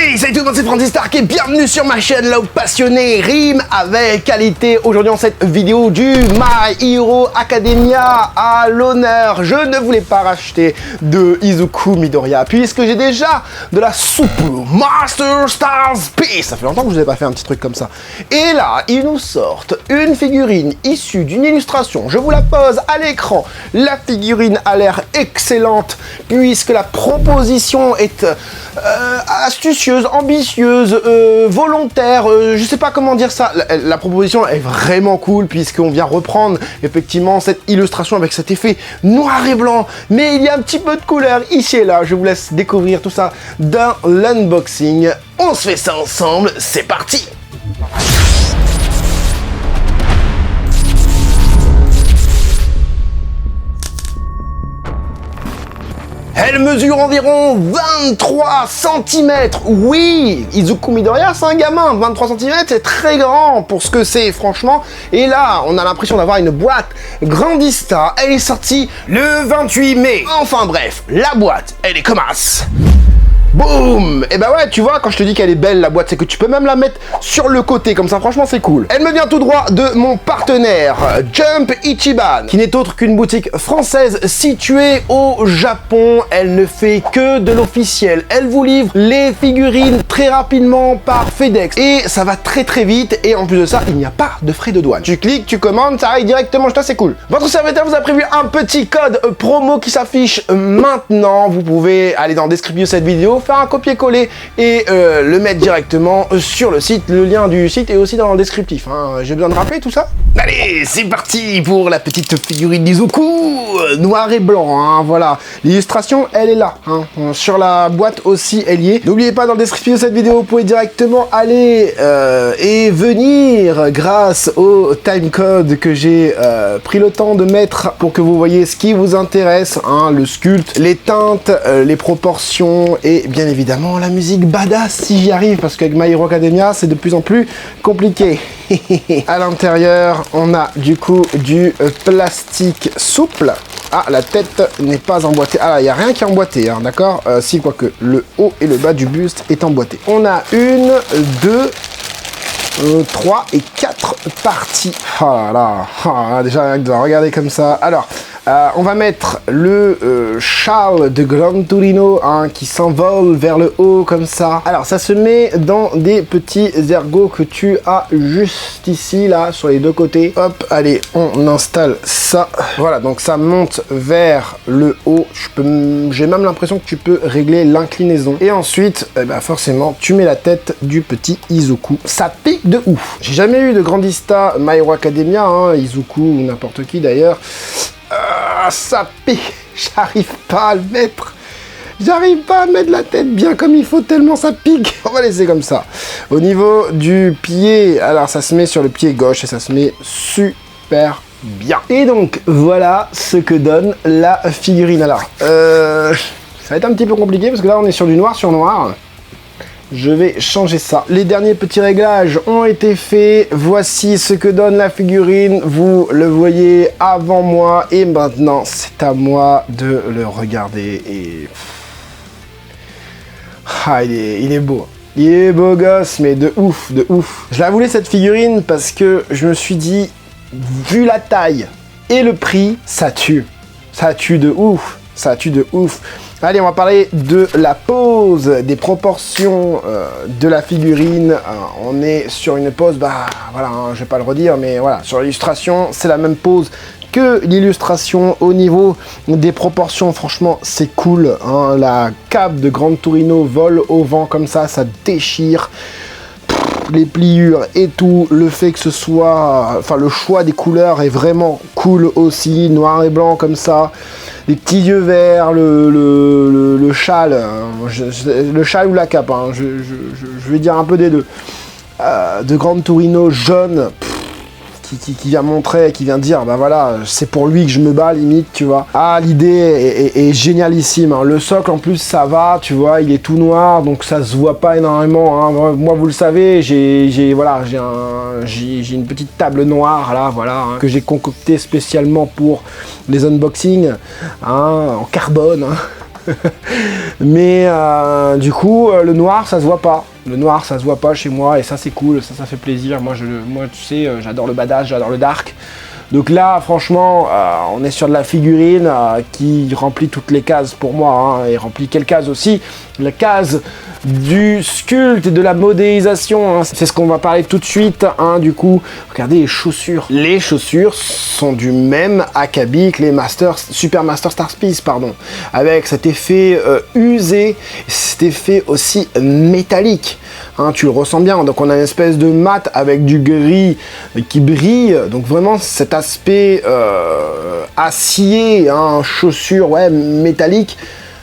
Hey, salut tout le monde, c'est Francis Stark et bienvenue sur ma chaîne là où passionné rime avec qualité. Aujourd'hui, dans cette vidéo du My Hero Academia à l'honneur, je ne voulais pas racheter de Izuku Midoriya puisque j'ai déjà de la soupe Master Stars Peace. Ça fait longtemps que je vous ai pas fait un petit truc comme ça. Et là, ils nous sortent une figurine issue d'une illustration. Je vous la pose à l'écran. La figurine a l'air excellente puisque la proposition est astucieuse, ambitieuse, volontaire, je sais pas comment dire ça. La proposition est vraiment cool puisqu'on vient reprendre effectivement cette illustration avec cet effet noir et blanc, mais il y a un petit peu de couleur ici et là. Je vous laisse découvrir tout ça dans l'unboxing. On se fait ça ensemble, c'est parti! Elle mesure environ 23 cm. Oui, Izuku Midoriya, c'est un gamin. 23 cm, c'est très grand pour ce que c'est, franchement. Et là, on a l'impression d'avoir une boîte Grandista. Elle est sortie le 28 mai. Enfin bref, la boîte, elle est comme as. Boum! Et bah ouais, tu vois, quand je te dis qu'elle est belle la boîte, c'est que tu peux même la mettre sur le côté, comme ça, franchement, c'est cool. Elle me vient tout droit de mon partenaire, Jump Ichiban, qui n'est autre qu'une boutique française située au Japon. Elle ne fait que de l'officiel. Elle vous livre les figurines très rapidement par FedEx. Et ça va très très vite, et en plus de ça, il n'y a pas de frais de douane. Tu cliques, tu commandes, ça arrive directement chez toi, c'est cool. Votre serviteur vous a prévu un petit code promo qui s'affiche maintenant. Vous pouvez aller dans le descriptif de cette vidéo, faire un copier-coller et le mettre directement sur le site. Le lien du site est aussi dans le descriptif, hein. J'ai besoin de rappeler tout ça. Allez, c'est parti pour la petite figurine d'Izuku, noir et blanc, hein, voilà. L'illustration, elle est là, hein. Sur la boîte aussi, elle y est. N'oubliez pas, dans le descriptif de cette vidéo, vous pouvez directement aller et venir grâce au timecode que j'ai pris le temps de mettre pour que vous voyez ce qui vous intéresse, hein, le sculpte, les teintes, les proportions et bien évidemment la musique badass si j'y arrive, parce qu'avec My Hero Academia c'est de plus en plus compliqué. À l'intérieur on a du coup du plastique souple. Ah, la tête n'est pas emboîtée. Ah, il n'y a rien qui est emboîté, hein, d'accord. Si, quoique le haut et le bas du buste est emboîté. On a une, deux, 3 et 4 parties. Ah là, déjà rien que de la regarder comme ça. Alors, on va mettre le châle de Gran Torino, hein, qui s'envole vers le haut comme ça. Alors ça se met dans des petits ergots que tu as juste ici, là, sur les deux côtés. Hop, allez, on installe ça. Voilà, donc ça monte vers le haut. J'ai même l'impression que tu peux régler l'inclinaison. Et ensuite, eh ben, forcément, tu mets la tête du petit Izuku. Ça pique de ouf. J'ai jamais eu de Grandista My Hero Academia, hein, Izuku ou n'importe qui d'ailleurs. Ça pique, j'arrive pas à le mettre. J'arrive pas à mettre la tête bien comme il faut tellement ça pique. On va laisser comme ça. Au niveau du pied, alors ça se met sur le pied gauche et ça se met super bien. Et donc voilà ce que donne la figurine. Alors, ça va être un petit peu compliqué parce que là on est sur du noir sur noir. Je vais changer ça. Les derniers petits réglages ont été faits. Voici ce que donne la figurine. Vous le voyez avant moi. Et maintenant, c'est à moi de le regarder. Et... ah, il est beau. Il est beau gosse, mais de ouf, de ouf. Je la voulais cette figurine parce que je me suis dit, vu la taille et le prix, ça tue. Ça tue de ouf. Ça tue de ouf. Allez, on va parler de la pose, des proportions de la figurine. On est sur une pose, bah voilà, hein, je vais pas le redire, mais voilà, sur l'illustration, c'est la même pose que l'illustration. Au niveau des proportions, franchement, c'est cool, hein. La cape de Gran Torino vole au vent comme ça déchire. Les pliures et tout, le fait que ce soit, enfin le choix des couleurs est vraiment cool aussi, noir et blanc comme ça, les petits yeux verts, le châle, le châle ou la cape, hein, je vais dire un peu des deux, de Gran Torino jaune, qui vient montrer, qui vient dire, bah voilà, c'est pour lui que je me bats limite, tu vois. Ah, l'idée est génialissime, hein. Le socle en plus ça va, tu vois, il est tout noir, donc ça se voit pas énormément, hein. Moi vous le savez, j'ai une petite table noire là, voilà, hein, que j'ai concocté spécialement pour les unboxings, hein, en carbone, hein. Mais du coup, le noir, ça se voit pas. Le noir, ça se voit pas chez moi et ça, c'est cool, ça fait plaisir. Moi, tu sais, j'adore le badass, j'adore le dark. Donc là, franchement, on est sur de la figurine qui remplit toutes les cases pour moi, hein, et remplit quelle case aussi? La case du sculpte et de la modélisation, hein. C'est ce qu'on va parler tout de suite, hein, du coup. Regardez les chaussures. Les chaussures sont du même acabit que les Super Master Star Piece, pardon. Avec cet effet usé, cet effet aussi métallique. Hein, tu le ressens bien, donc on a une espèce de mat avec du gris qui brille, donc vraiment cet aspect acier, hein, chaussure, ouais, métallique,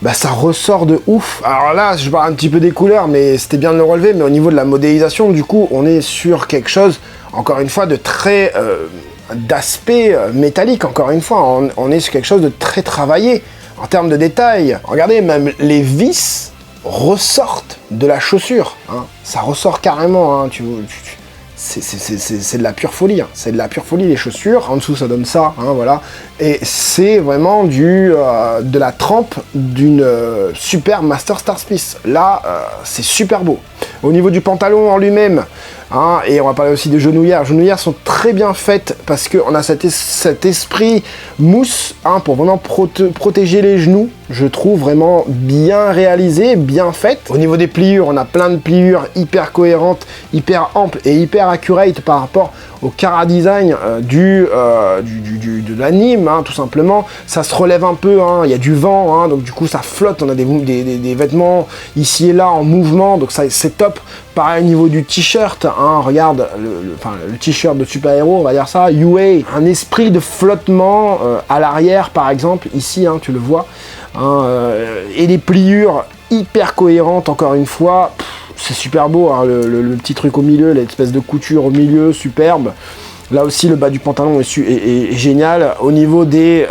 bah ça ressort de ouf. Alors là, je parle un petit peu des couleurs, mais c'était bien de le relever, mais au niveau de la modélisation, du coup, on est sur quelque chose, encore une fois, de très... d'aspect métallique, encore une fois, on est sur quelque chose de très travaillé, en termes de détails. Regardez, même les vis ressortent de la chaussure, hein. Ça ressort carrément, hein. C'est de la pure folie, hein. C'est de la pure folie les chaussures. En dessous ça donne ça, hein, voilà. Et c'est vraiment de la trempe d'une Super Master Star Piece. Là, c'est super beau. Au niveau du pantalon en lui-même, hein, et on va parler aussi des genouillères. Les genouillères sont très bien faites parce qu'on a cet esprit mousse, hein, pour vraiment protéger les genoux. Je trouve vraiment bien réalisé, bien faite. Au niveau des pliures, on a plein de pliures hyper cohérentes, hyper amples et hyper accurate par rapport au cara design de l'anime, hein, tout simplement. Ça se relève un peu, hein, il y a du vent, hein, donc du coup ça flotte. On a des vêtements ici et là en mouvement, donc ça c'est top. Pareil au niveau du t-shirt, hein, regarde le t-shirt de super-héros, on va dire ça, UA, un esprit de flottement à l'arrière par exemple, ici, hein, tu le vois, hein, et les pliures hyper cohérentes, encore une fois, c'est super beau, hein, le petit truc au milieu, l'espèce de couture au milieu, superbe. Là aussi, le bas du pantalon est génial. Au niveau des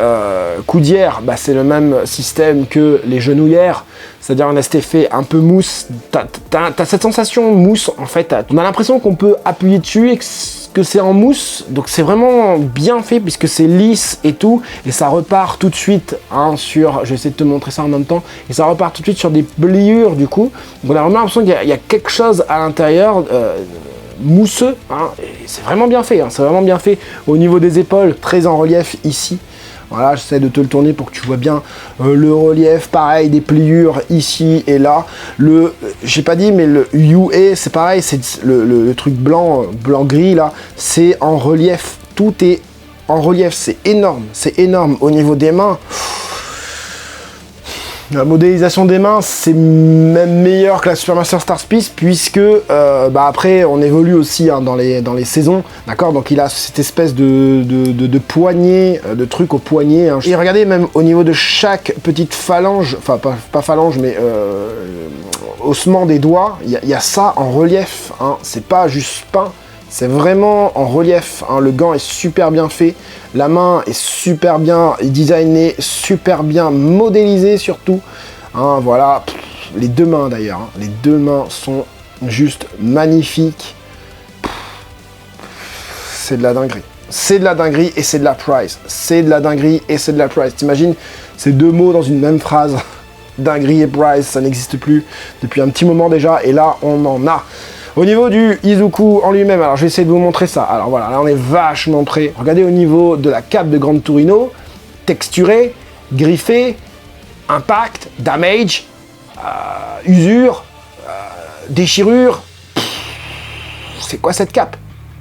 coudières, bah, c'est le même système que les genouillères, c'est-à-dire un cet effet un peu mousse. T'as cette sensation mousse, en fait. On a l'impression qu'on peut appuyer dessus et que c'est en mousse. Donc c'est vraiment bien fait puisque c'est lisse et tout. Et ça repart tout de suite, hein, sur... Je vais essayer de te montrer ça en même temps. Et ça repart tout de suite sur des pliures, du coup. Donc on a vraiment l'impression qu'il y a quelque chose à l'intérieur... mousseux, hein, c'est vraiment bien fait, hein, c'est vraiment bien fait. Au niveau des épaules, très en relief ici. Voilà, j'essaie de te le tourner pour que tu vois bien le relief, pareil, des pliures ici et là. J'ai pas dit, mais le UA, c'est pareil, c'est le truc blanc-gris là, c'est en relief. Tout est en relief, c'est énorme, c'est énorme. Au niveau des mains, la modélisation des mains, c'est même meilleur que la Super Master Star Piece, puisque bah après on évolue aussi, hein, dans les saisons, d'accord. Donc il a cette espèce de poignée, de truc au poignet, hein. Et regardez, même au niveau de chaque petite phalange, enfin pas phalange, mais ossement des doigts, il y a ça en relief, hein. C'est pas juste peint. C'est vraiment en relief, hein. Le gant est super bien fait, la main est super bien designée, super bien modélisée surtout, hein, voilà. Les deux mains d'ailleurs, hein. Les deux mains sont juste magnifiques. C'est de la dinguerie. C'est de la dinguerie et c'est de la price. C'est de la dinguerie et c'est de la price. T'imagines ces deux mots dans une même phrase? Dinguerie et price, ça n'existe plus depuis un petit moment déjà, et là on en a. Au niveau du Izuku en lui-même, alors je vais essayer de vous montrer ça. Alors voilà, là on est vachement près. Regardez au niveau de la cape de Grande Torino, texturée, griffée, impact, damage, usure, déchirure. C'est quoi cette cape?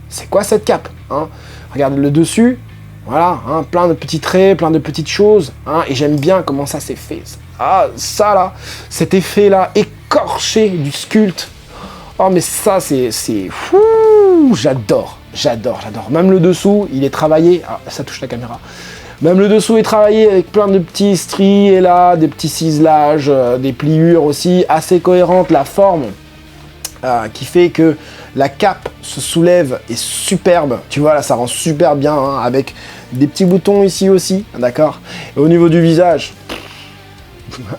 C'est quoi cette cape, hein? Regarde le dessus, voilà, hein, plein de petits traits, plein de petites choses, hein, et j'aime bien comment ça s'est fait. Ah, ça là, cet effet là, écorché du sculpte. Oh mais ça c'est fou, j'adore. Même le dessous, il est travaillé. Ah, ça touche la caméra. Même le dessous est travaillé avec plein de petits stries et là, des petits ciselages, des pliures aussi assez cohérentes. La forme qui fait que la cape se soulève est superbe. Tu vois là, ça rend super bien, hein, avec des petits boutons ici aussi, d'accord. Et au niveau du visage.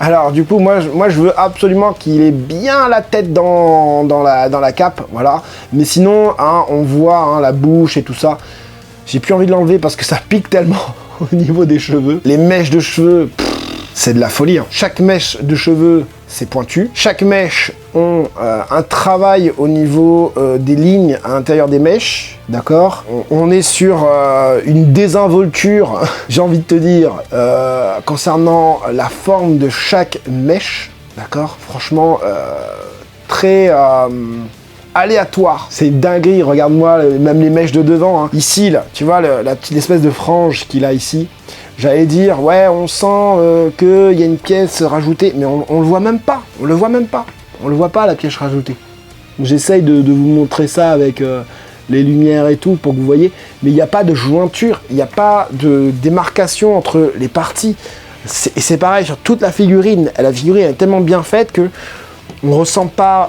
Alors du coup moi je veux absolument qu'il ait bien la tête dans la cape, voilà. Mais sinon, hein, on voit, hein, la bouche et tout ça. J'ai plus envie de l'enlever parce que ça pique tellement au niveau des cheveux. Les mèches de cheveux, c'est de la folie. Hein. Chaque mèche de cheveux, c'est pointu. Chaque mèche ont un travail au niveau des lignes à l'intérieur des mèches, d'accord. On est sur une désinvolture, j'ai envie de te dire, concernant la forme de chaque mèche, d'accord. Franchement, très aléatoire. C'est dinguerie, regarde-moi, même les mèches de devant. Hein. Ici, là, tu vois la petite espèce de frange qu'il a ici. J'allais dire, ouais, on sent qu'il y a une pièce rajoutée, mais on le voit même pas. On le voit même pas. On le voit pas, la pièce rajoutée. J'essaye de vous montrer ça avec les lumières et tout, pour que vous voyez. Mais il n'y a pas de jointure, il n'y a pas de démarcation entre les parties. Et c'est pareil sur toute la figurine. La figurine est tellement bien faite que on ressent pas,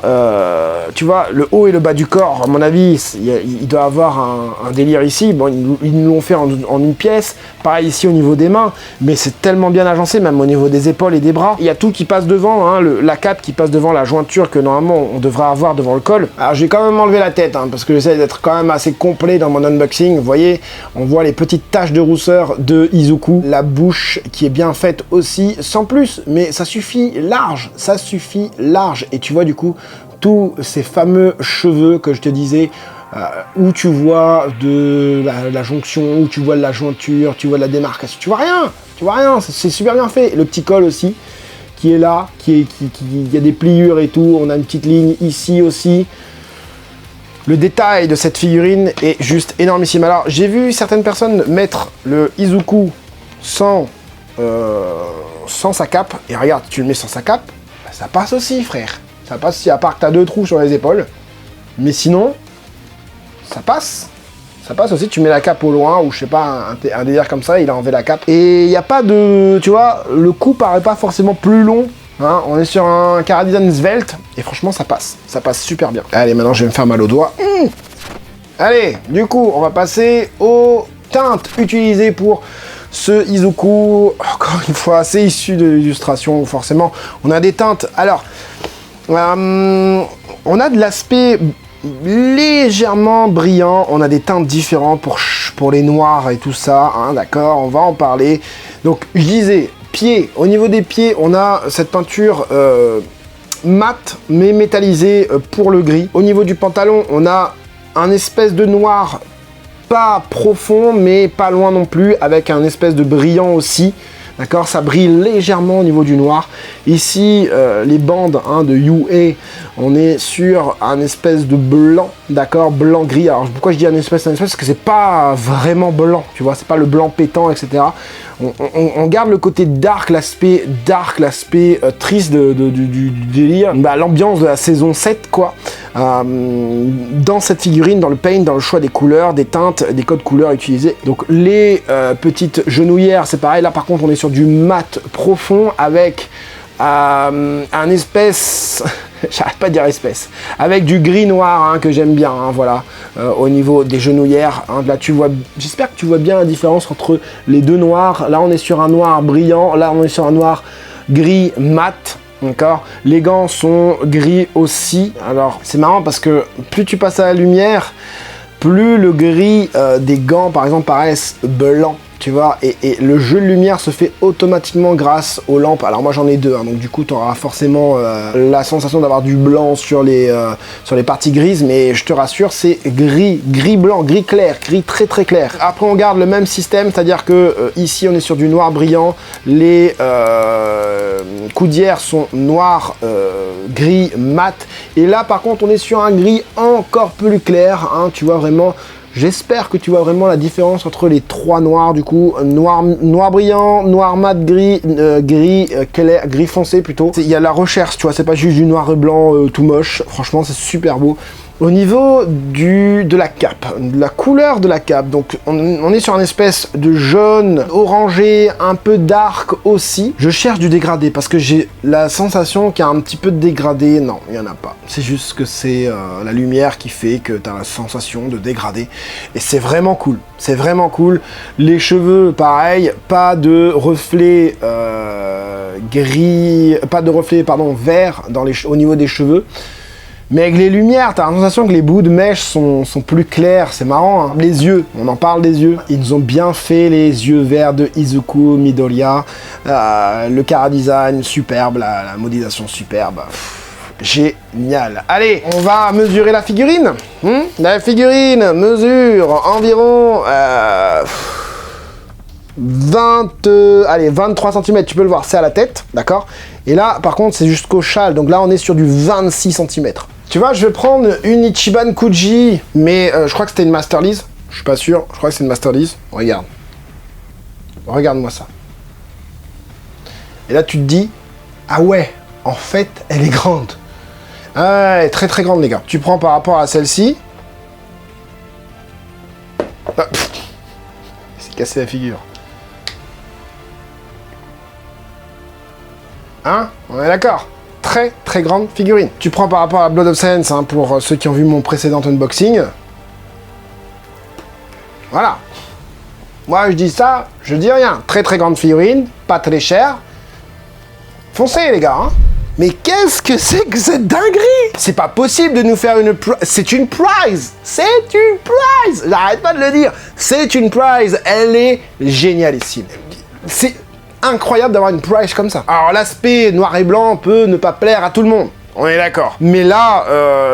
tu vois, le haut et le bas du corps. À mon avis, il doit avoir un délire ici. Bon, ils nous l'ont fait en une pièce. Pareil ici au niveau des mains, mais c'est tellement bien agencé, même au niveau des épaules et des bras. Il y a tout qui passe devant, hein, la cape qui passe devant la jointure que normalement on devrait avoir devant le col. Alors j'ai quand même enlevé la tête, hein, parce que j'essaie d'être quand même assez complet dans mon unboxing. Vous voyez, on voit les petites taches de rousseur de Izuku. La bouche qui est bien faite aussi, sans plus, mais ça suffit large. Ça suffit large. Et tu vois du coup tous ces fameux cheveux que je te disais, où tu vois de la jonction, où tu vois de la jointure, tu vois de la démarcation, tu vois rien, c'est super bien fait. Le petit col aussi qui est là, il y a des pliures et tout, on a une petite ligne ici aussi. Le détail de cette figurine est juste énormissime. Alors j'ai vu certaines personnes mettre le Izuku sans sa cape, et regarde, tu le mets sans sa cape, bah, ça passe aussi frère, ça passe aussi, à part que tu as 2 trous sur les épaules, mais sinon ça passe aussi. Tu mets la cape au loin, ou je sais pas, un délire comme ça, il a enlevé la cape. Et il n'y a pas de, tu vois, le coup paraît pas forcément plus long. Hein, on est sur un Caradizan svelte, et franchement ça passe super bien. Allez, maintenant je vais me faire mal aux doigts. Allez, du coup, on va passer aux teintes utilisées pour ce Izuku. Encore une fois, c'est issu de l'illustration, forcément. On a des teintes. Alors, on a de l'aspect légèrement brillant, on a des teintes différentes pour les noirs et tout ça, hein, d'accord, on va en parler. Donc je disais, pieds, au niveau des pieds, on a cette peinture mat mais métallisée pour le gris. Au niveau du pantalon, on a un espèce de noir pas profond mais pas loin non plus, avec un espèce de brillant aussi. D'accord, ça brille légèrement au niveau du noir. Ici, les bandes de UA, on est sur un espèce de blanc, d'accord, blanc-gris. Alors pourquoi je dis un espèce, parce que c'est pas vraiment blanc, tu vois, c'est pas le blanc pétant, etc. On garde le côté dark, l'aspect triste du délire, bah, l'ambiance de la saison 7, quoi. Dans cette figurine, dans le paint, dans le choix des couleurs, des teintes, des codes couleurs utilisés. Donc les petites genouillères, c'est pareil. Là par contre on est sur du mat profond avec un espèce, j'arrête pas de dire espèce, avec du gris noir, hein, que j'aime bien, hein, voilà, au niveau des genouillères, hein, là tu vois, j'espère que tu vois bien la différence entre les deux noirs. Là on est sur un noir brillant, là on est sur un noir gris mat. D'accord, les gants sont gris aussi. Alors c'est marrant parce que plus tu passes à la lumière, plus le gris des gants par exemple paraissent blancs, tu vois, et le jeu de lumière se fait automatiquement grâce aux lampes. Alors moi j'en ai 2, hein, donc du coup tu auras forcément la sensation d'avoir du blanc sur les parties grises, mais je te rassure, c'est gris blanc, gris clair, gris très très clair. Après on garde le même système, c'est-à-dire que ici on est sur du noir brillant, les coudières sont noir gris mat, et là par contre on est sur un gris encore plus clair, hein, tu vois vraiment. J'espère que tu vois vraiment la différence entre les 3 noirs, du coup, noir brillant, noir mat, gris clair, gris foncé plutôt. Il y a la recherche, tu vois, c'est pas juste du noir et blanc tout moche, franchement c'est super beau. Au niveau de la cape, de la couleur de la cape, donc on est sur une espèce de jaune orangé, un peu dark aussi. Je cherche du dégradé parce que j'ai la sensation qu'il y a un petit peu de dégradé. Non, il n'y en a pas. C'est juste que c'est la lumière qui fait que tu as la sensation de dégradé. Et c'est vraiment cool. C'est vraiment cool. Les cheveux, pareil, pas de reflet gris, pas de reflet, pardon, vert au niveau des cheveux. Mais avec les lumières, t'as l'impression que les bouts de mèche sont plus clairs, c'est marrant, hein. Les yeux, on en parle des yeux. Ils nous ont bien fait les yeux verts de Izuku Midoriya, le chara-design superbe, la modélisation superbe. Génial. Allez, on va mesurer la figurine. La figurine mesure environ 23 cm, tu peux le voir, c'est à la tête, d'accord? Et là, par contre, c'est jusqu'au châle, donc là, on est sur du 26 cm. Tu vois, je vais prendre une Ichiban Kuji, mais je crois que c'était une Master Lease. Je suis pas sûr, je crois que c'est une Master Lease. Regarde. Regarde-moi ça. Et là, tu te dis, ah ouais, en fait, elle est grande. Ah, elle est très très grande, les gars. Tu prends par rapport à celle-ci. Ah, c'est cassé la figure. Hein? On est d'accord? Très très grande figurine. Tu prends par rapport à Blood of Silence, hein, pour ceux qui ont vu mon précédent unboxing. Voilà. Moi je dis ça, je dis rien. Très très grande figurine, pas très chère. Foncez les gars, hein. Mais qu'est-ce que c'est que cette dinguerie? C'est pas possible de nous faire une... C'est une prize. C'est une prize. J'arrête pas de le dire. C'est une prize. Elle est génialissime. C'est incroyable d'avoir une prize comme ça. Alors l'aspect noir et blanc peut ne pas plaire à tout le monde. On est d'accord. Mais là,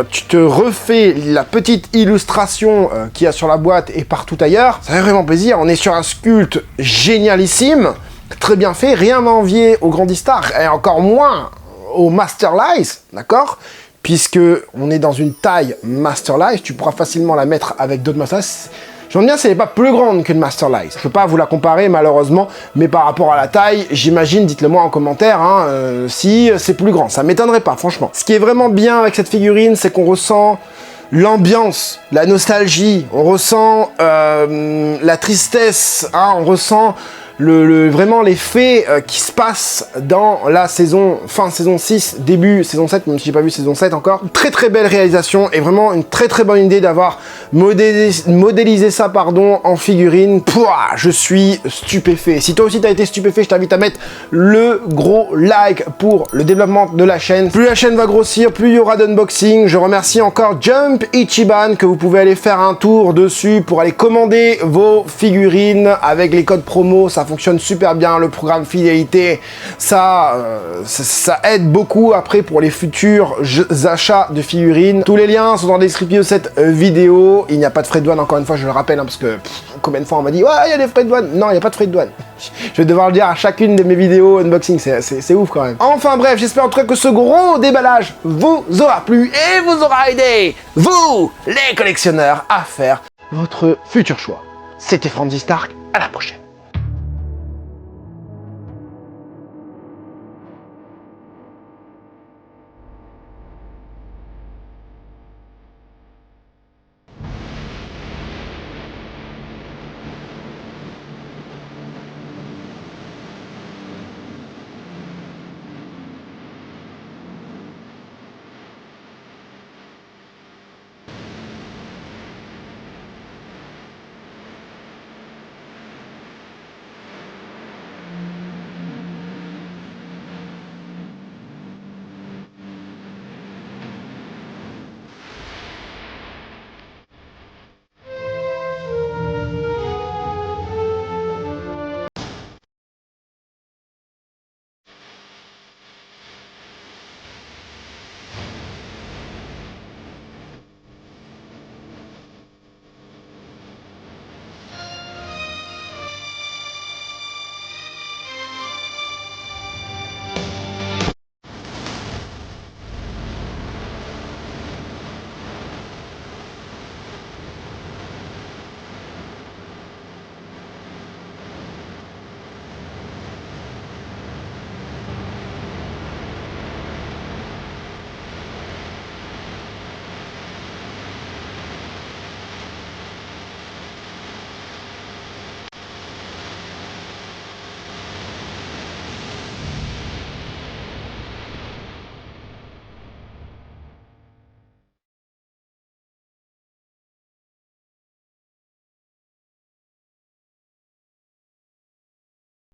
tu te refais la petite illustration qu'il y a sur la boîte et partout ailleurs. Ça fait vraiment plaisir. On est sur un sculpte génialissime. Très bien fait. Rien à envier au Grandistar. Et encore moins au Master Lice, d'accord? Puisque on est dans une taille Master Lice, tu pourras facilement la mettre avec d'autres Master Lice. J'en bien, si elle n'est pas plus grande qu'une Master Lice. Je ne peux pas vous la comparer malheureusement, mais par rapport à la taille, j'imagine, dites-le moi en commentaire, hein, si c'est plus grand. Ça m'étonnerait pas, franchement. Ce qui est vraiment bien avec cette figurine, c'est qu'on ressent l'ambiance, la nostalgie, on ressent la tristesse, hein, on ressent vraiment les faits qui se passent dans la saison, fin saison 6, début saison 7, même si j'ai pas vu saison 7 encore. Très très belle réalisation et vraiment une très très bonne idée d'avoir modélisé ça en figurine. Pouah, je suis stupéfait. Si toi aussi t'as été stupéfait, je t'invite à mettre le gros like pour le développement de la chaîne. Plus la chaîne va grossir, plus il y aura d'unboxing. Je remercie encore Jump Ichiban que vous pouvez aller faire un tour dessus pour aller commander vos figurines avec les codes promo. Ça fonctionne super bien, le programme fidélité, ça aide beaucoup après pour les futurs achats de figurines. Tous les liens sont dans la description de cette vidéo. Il n'y a pas de frais de douane, encore une fois, je le rappelle, hein, parce que combien de fois on m'a dit ouais, il y a des frais de douane. Non, il n'y a pas de frais de douane. Je vais devoir le dire à chacune de mes vidéos unboxing, c'est ouf quand même. Enfin bref, j'espère en tout cas que ce gros déballage vous aura plu et vous aura aidé, vous, les collectionneurs, à faire votre futur choix. C'était Franzy Stark, à la prochaine.